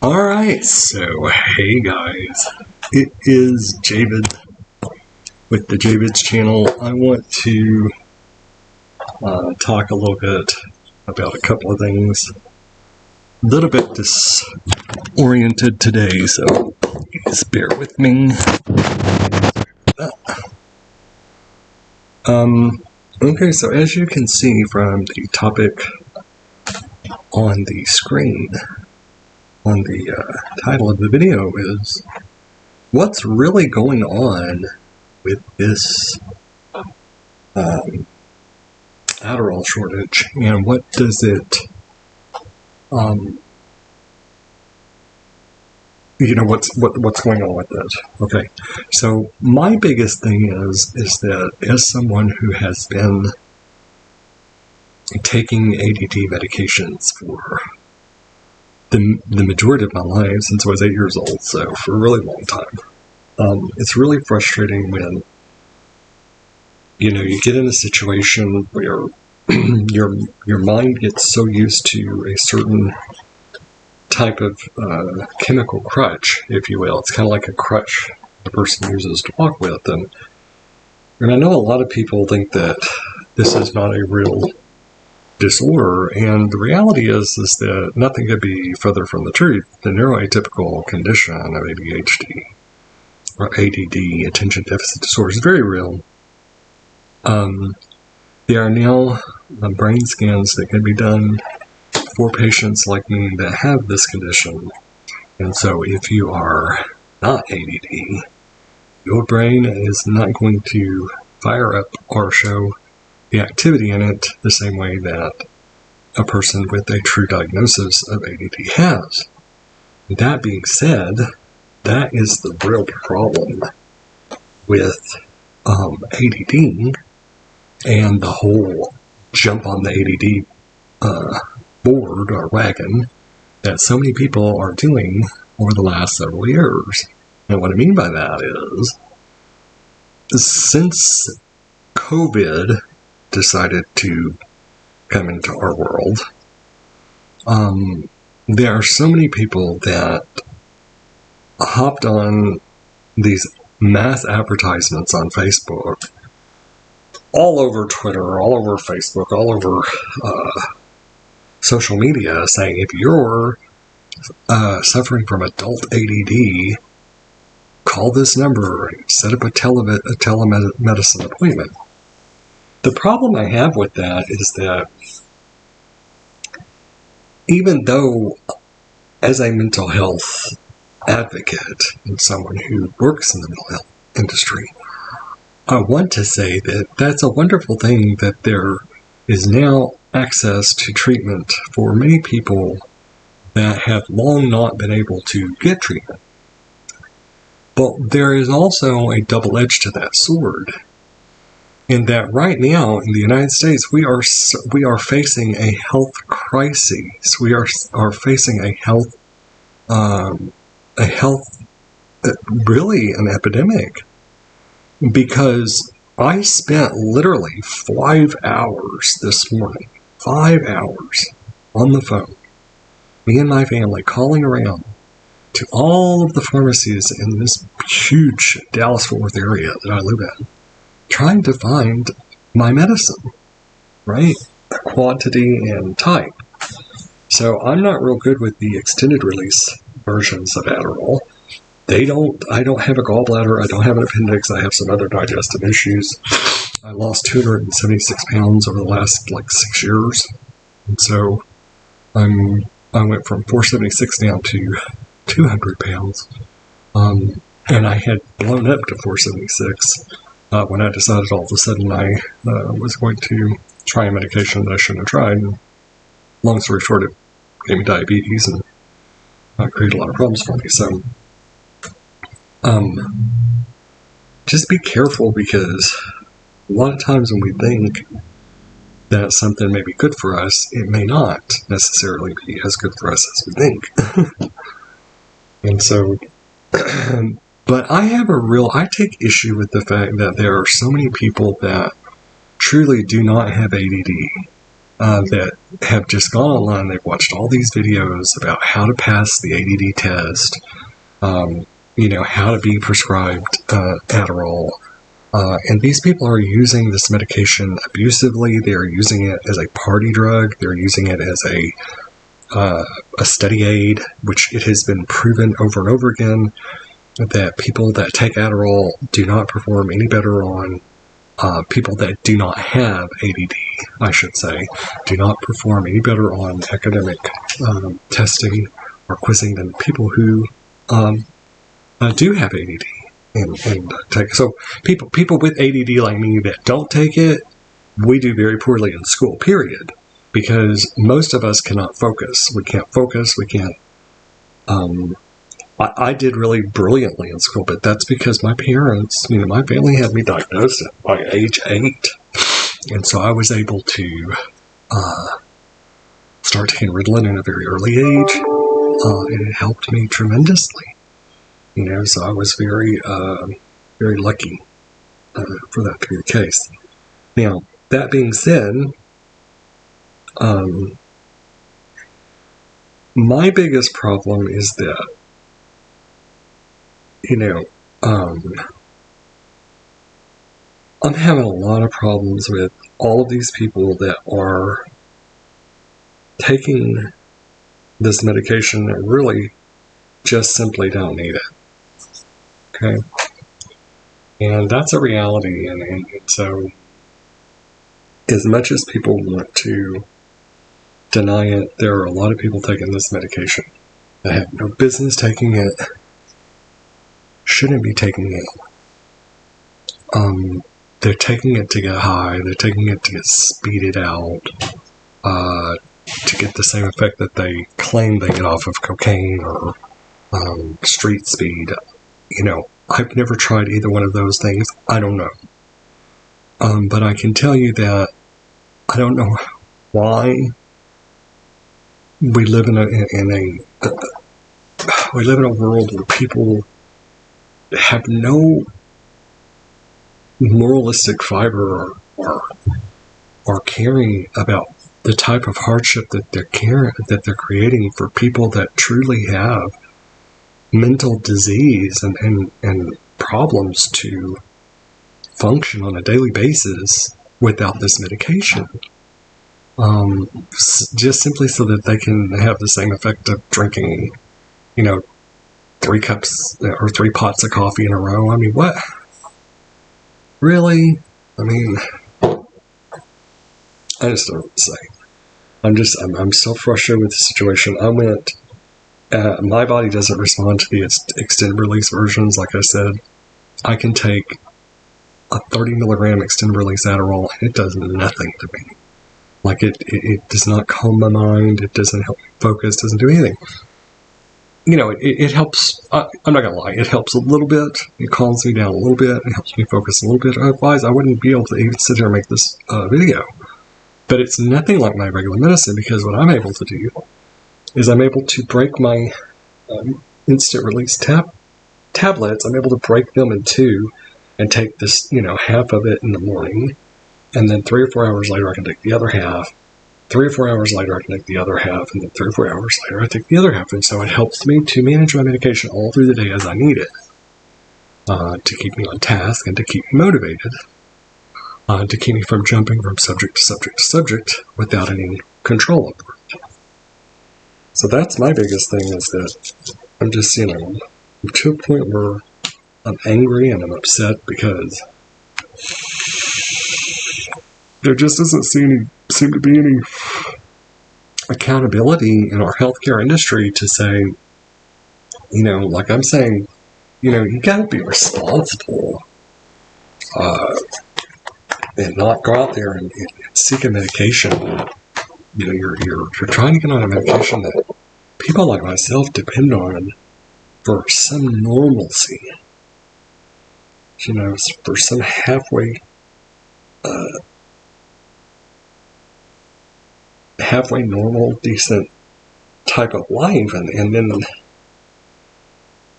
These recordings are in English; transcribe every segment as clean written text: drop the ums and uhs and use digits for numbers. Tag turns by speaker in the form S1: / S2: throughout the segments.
S1: Alright, so hey guys, it is Javid with the Javid's channel. I want to talk a little bit about a couple of things. A little bit disoriented today, so please bear with me. Okay, so as you can see from the topic on the screen, on the title of the video is what's really going on with this Adderall shortage, and what does it what's going on with it. Okay, so my biggest thing is that as someone who has been taking ADD medications for the majority of my life since I was 8 years old, so for a really long time. It's really frustrating when you get in a situation where your mind gets so used to a certain type of chemical crutch, if you will. It's kind of like a crutch the person uses to walk with, and I know a lot of people think that this is not a real disorder, and the reality is that nothing could be further from the truth. The neuroatypical condition of ADHD or ADD, attention deficit disorder, is very real. There are now brain scans that can be done for patients like me that have this condition, and so if you are not ADD, your brain is not going to fire up or show the activity in it the same way that a person with a true diagnosis of ADD has. That being said, that is the real problem with ADD and the whole jump on the ADD board or wagon that so many people are doing over the last several years. And what I mean by that is, since COVID decided to come into our world, there are so many people that hopped on these mass advertisements on Facebook, all over Twitter, all over Facebook, all over social media, saying if you're suffering from adult ADD, call this number and set up a telemedicine appointment. The problem I have with that is that even though, as a mental health advocate and someone who works in the mental health industry, I want to say that that's a wonderful thing that there is now access to treatment for many people that have long not been able to get treatment. But there is also a double edge to that sword, in that right now in the United States we are facing a health crisis. We are facing a health really an epidemic, because I spent literally 5 hours this morning, 5 hours on the phone, me and my family, calling around to all of the pharmacies in this huge Dallas-Fort Worth area that I live in, trying to find my medicine, right? Quantity and type. So I'm not real good with the extended release versions of Adderall. I don't have a gallbladder, I don't have an appendix, I have some other digestive issues. I lost 276 pounds over the last 6 years. And so I went from 476 down to 200 pounds. And I had blown up to 476 when I decided all of a sudden I was going to try a medication that I shouldn't have tried. And long story short, it gave me diabetes and created a lot of problems for me. So just be careful, because a lot of times when we think that something may be good for us, it may not necessarily be as good for us as we think. And so, but I take issue with the fact that there are so many people that truly do not have ADD, that have just gone online. They've watched all these videos about how to pass the ADD test, how to be prescribed Adderall. And these people are using this medication abusively. They're using it as a party drug. They're using it as a study aid, which it has been proven over and over again that people that take Adderall do not perform any better on people that do not have ADD, I should say, do not perform any better on academic testing or quizzing than people who do have ADD. And take so people with ADD like me that don't take it, we do very poorly in school, period. Because most of us cannot focus. We can't focus. We can't. I did really brilliantly in school, but that's because my parents, my family had me diagnosed by age 8. And so I was able to start taking Ritalin at a very early age. And it helped me tremendously. So I was very, very lucky for that to be the case. Now, that being said, my biggest problem is that, I'm having a lot of problems with all of these people that are taking this medication that really just simply don't need it. Okay? And that's a reality. And so, as much as people want to deny it, there are a lot of people taking this medication that have no business taking it, shouldn't be taking it. They're taking it to get high, they're taking it to get speeded out, to get the same effect that they claim they get off of cocaine or street speed. I've never tried either one of those things. I don't know. But I can tell you that I don't know why we live in a world where people have no moralistic fiber or caring about the type of hardship that they're creating for people that truly have mental disease and problems to function on a daily basis without this medication. Just simply so that they can have the same effect of drinking, 3 cups or 3 pots of coffee in a row. I mean, what? Really? I mean, I just don't know what to say. I'm so frustrated with the situation. My body doesn't respond to the extended release versions. Like I said, I can take a 30 milligram extended release Adderall and it does nothing to me. Like it does not calm my mind. It doesn't help me focus. Doesn't do anything. It helps. I'm not gonna lie. It helps a little bit. It calms me down a little bit. It helps me focus a little bit. Otherwise, I wouldn't be able to even sit here and make this video. But it's nothing like my regular medicine, because what I'm able to do is I'm able to break my instant release tablets. I'm able to break them in 2 and take this, half of it in the morning, and then 3 or 4 hours later I can take the other half. 3 or 4 hours later I can take the other half, and then 3 or 4 hours later I take the other half. And so it helps me to manage my medication all through the day as I need it, to keep me on task and to keep me motivated, to keep me from jumping from subject to subject to subject without any control over it. So that's my biggest thing, is that I'm just, I'm to a point where I'm angry and I'm upset because there just doesn't seem to be any accountability in our healthcare industry to say, like I'm saying, you gotta be responsible, and not go out there and seek a medication. You're trying to get on a medication that people like myself depend on for some normalcy. For some halfway normal, decent type of life. And then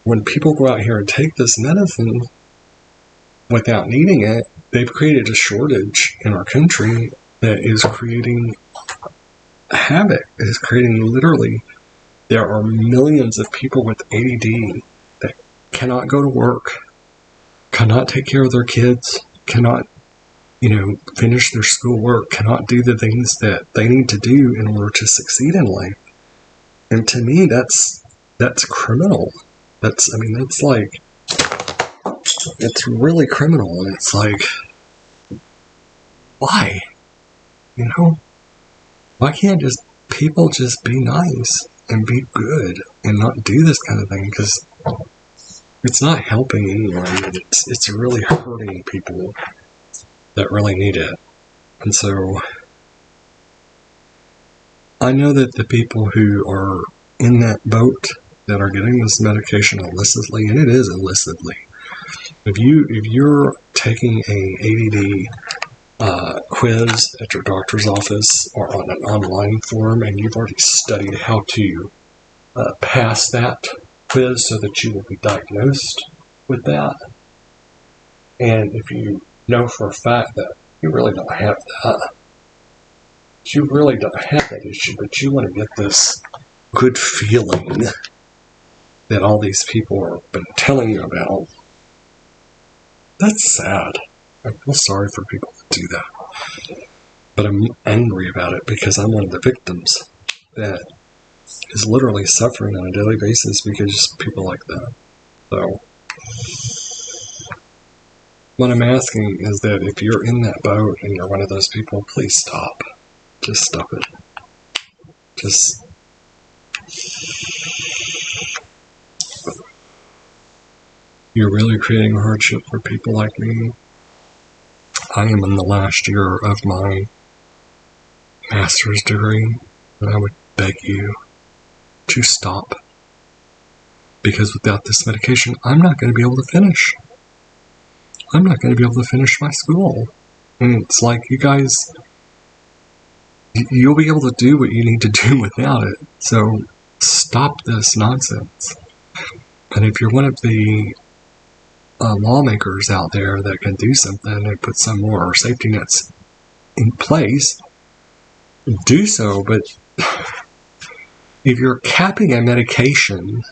S1: when people go out here and take this medicine without needing it, they've created a shortage in our country that is creating havoc. It is creating literally, there are millions of people with ADD that cannot go to work, cannot take care of their kids, cannot, finish their schoolwork, cannot do the things that they need to do in order to succeed in life. And to me, that's criminal. It's really criminal. And it's like, why? Why can't people just be nice and be good and not do this kind of thing? Because it's not helping anyone. It's really hurting people that really need it. And so I know that the people who are in that boat that are getting this medication illicitly, and it is illicitly, if you're taking a ADD quiz at your doctor's office or on an online form, and you've already studied how to pass that quiz so that you will be diagnosed with that, and if you know for a fact that you really don't have that, you really don't have that issue, but you want to get this good feeling that all these people have been telling you about, that's sad. I feel sorry for people that do that. But I'm angry about it because I'm one of the victims that is literally suffering on a daily basis because people like that. So what I'm asking is that if you're in that boat and you're one of those people, please stop. Just stop it. You're really creating a hardship for people like me. I am in the last year of my master's degree, and I would beg you to stop. Because without this medication, I'm not going to be able to finish. I'm not going to be able to finish my school. And it's like, you guys, you'll be able to do what you need to do without it. So stop this nonsense. And if you're one of the lawmakers out there that can do something and put some more safety nets in place, do so. But if you're capping a medication,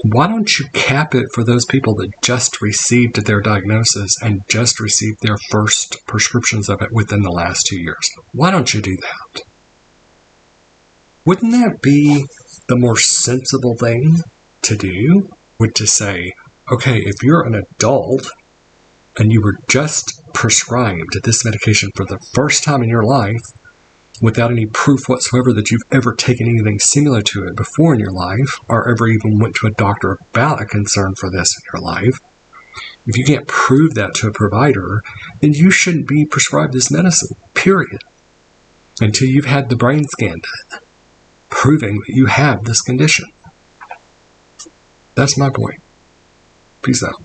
S1: why don't you cap it for those people that just received their diagnosis and just received their first prescriptions of it within the last 2 years? Why don't you do that? Wouldn't that be the more sensible thing to do? Would to say, okay, if you're an adult and you were just prescribed this medication for the first time in your life without any proof whatsoever that you've ever taken anything similar to it before in your life, or ever even went to a doctor about a concern for this in your life, if you can't prove that to a provider, then you shouldn't be prescribed this medicine, period, until you've had the brain scan done, proving that you have this condition. That's my point. Peace out.